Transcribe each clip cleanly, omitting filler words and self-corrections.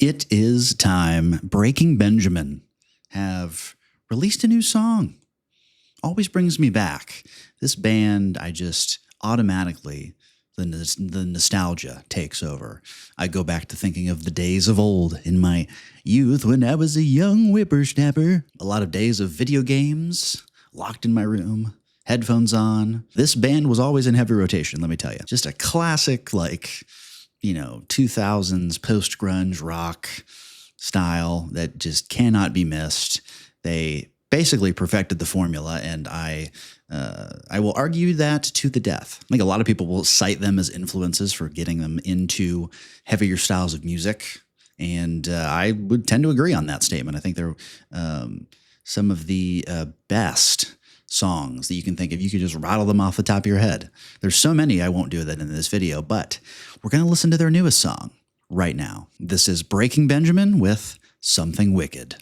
It is time. Breaking Benjamin have released a new song. Always brings me back. This band, I just automatically, the nostalgia takes over. I go back to thinking of the days of old in my youth when I was a young whippersnapper. A lot of days of video games, locked in my room, headphones on. This band was always in heavy rotation, let me tell you. Just a classic, 2000s post-grunge rock style that just cannot be missed. They basically perfected the formula, and I will argue that to the death. I think a lot of people will cite them as influences for getting them into heavier styles of music, and I would tend to agree on that statement. I think they're some of the best songs that you can think of. You could just rattle them off the top of your head. There's so many, I won't do that in this video, but we're going to listen to their newest song right now. This is Breaking Benjamin with Something Wicked.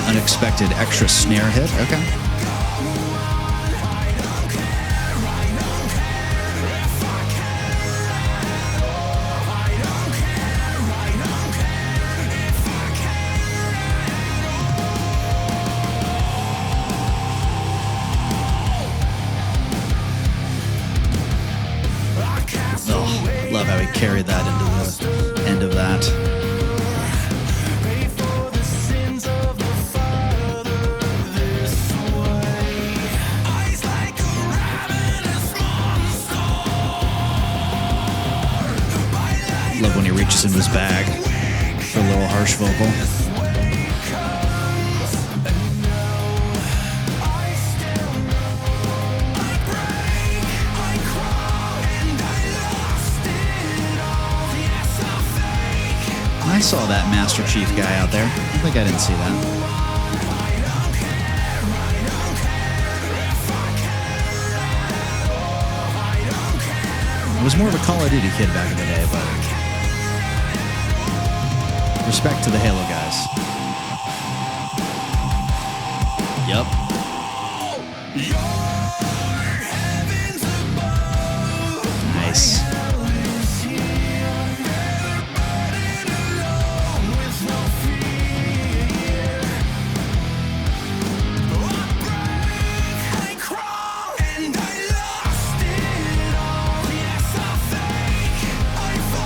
Unexpected extra snare hit. Okay. Oh, love how he carried that into the end of that. Love when he reaches into his bag for a little harsh vocal. I saw that Master Chief guy out there. I think I didn't see that. I was more of a Call of Duty kid back in the day, but respect to the Halo guys. Yep. Nice.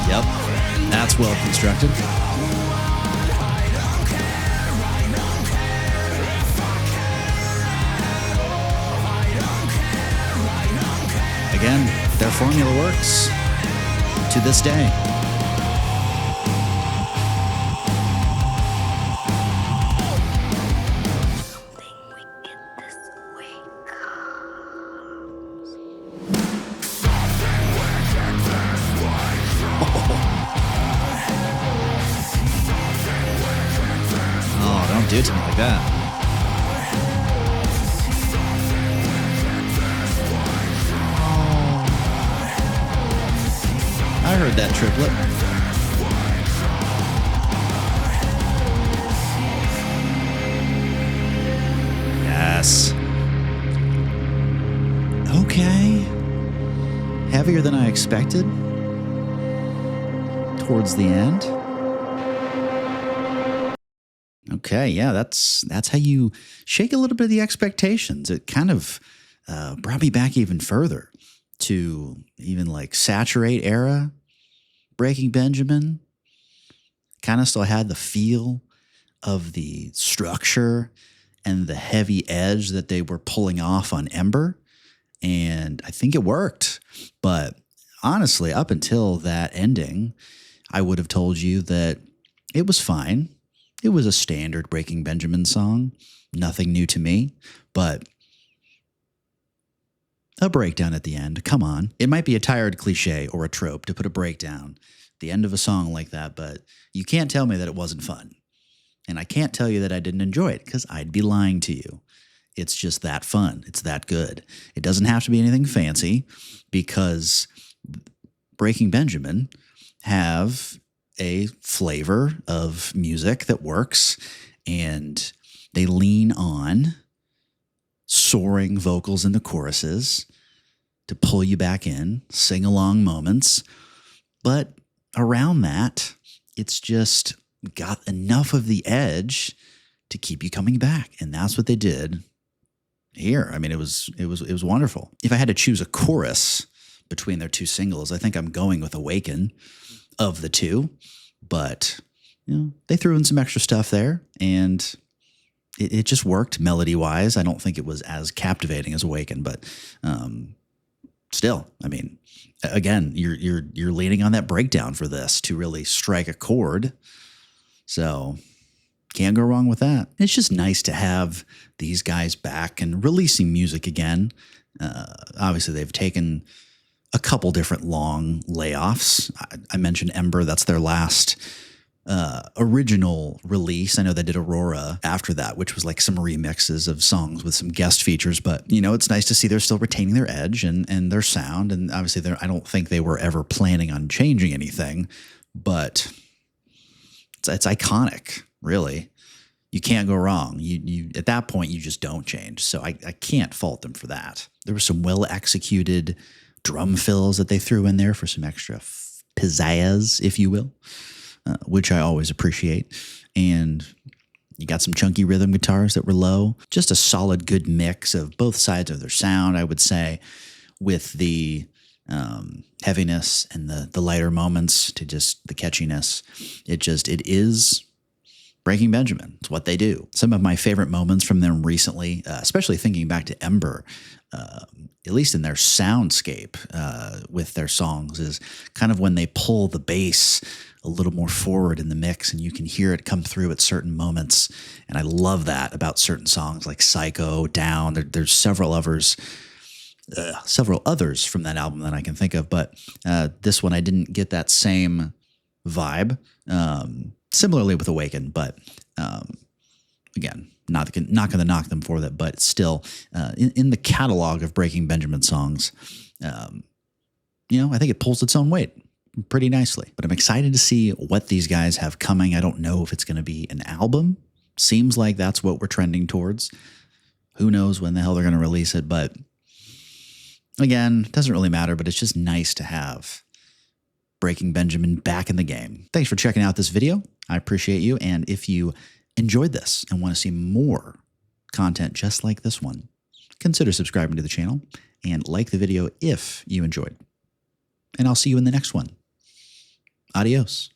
Yep. That's well constructed. Again, their formula works to this day. Oh, don't do it to me like that. I heard that triplet. Yes. Okay. Heavier than I expected. Towards the end. Okay, yeah, that's how you shake a little bit of the expectations. It kind of brought me back even further to even like Saturate era Breaking Benjamin. Kind of still had the feel of the structure and the heavy edge that they were pulling off on Ember. And I think it worked. But honestly, up until that ending, I would have told you that it was fine. It was a standard Breaking Benjamin song, nothing new to me, but a breakdown at the end. Come on. It might be a tired cliche or a trope to put a breakdown at the end of a song like that, but you can't tell me that it wasn't fun. And I can't tell you that I didn't enjoy it because I'd be lying to you. It's just that fun. It's that good. It doesn't have to be anything fancy because Breaking Benjamin have a flavor of music that works, and they lean on soaring vocals in the choruses to pull you back in, sing along moments. But around that, it's just got enough of the edge to keep you coming back. And that's what they did here. I mean, it was wonderful. If I had to choose a chorus between their two singles, I think I'm going with Awaken of the two. But, they threw in some extra stuff there, and it just worked melody-wise. I don't think it was as captivating as Awaken, but still, I mean, again, you're leaning on that breakdown for this to really strike a chord. So can't go wrong with that. It's just nice to have these guys back and releasing music again. Obviously, they've taken a couple different long layoffs. I mentioned Ember. That's their last original release. I know they did Aurora after that, which was like some remixes of songs with some guest features. But, it's nice to see they're still retaining their edge and their sound. And obviously, I don't think they were ever planning on changing anything. But it's iconic, really. You can't go wrong. You at that point, you just don't change. So I can't fault them for that. There were some well-executed drum fills that they threw in there for some extra pizzazz, if you will, which I always appreciate. And you got some chunky rhythm guitars that were low. Just a solid, good mix of both sides of their sound, I would say, with the heaviness and the lighter moments to just the catchiness. It is Breaking Benjamin. It's what they do. Some of my favorite moments from them recently, especially thinking back to Ember, at least in their soundscape with their songs, is kind of when they pull the bass a little more forward in the mix and you can hear it come through at certain moments. And I love that about certain songs like Psycho, Down. There's several others from that album that I can think of. But this one, I didn't get that same vibe. Similarly with Awaken, but again, not going to knock them for that, but still, in the catalog of Breaking Benjamin songs, I think it pulls its own weight pretty nicely. But I'm excited to see what these guys have coming. I don't know if it's going to be an album. Seems like that's what we're trending towards. Who knows when the hell they're going to release it, but again, it doesn't really matter, but it's just nice to have Breaking Benjamin back in the game. Thanks for checking out this video. I appreciate you. And if you enjoyed this and want to see more content just like this one, consider subscribing to the channel and like the video if you enjoyed. And I'll see you in the next one. Adios.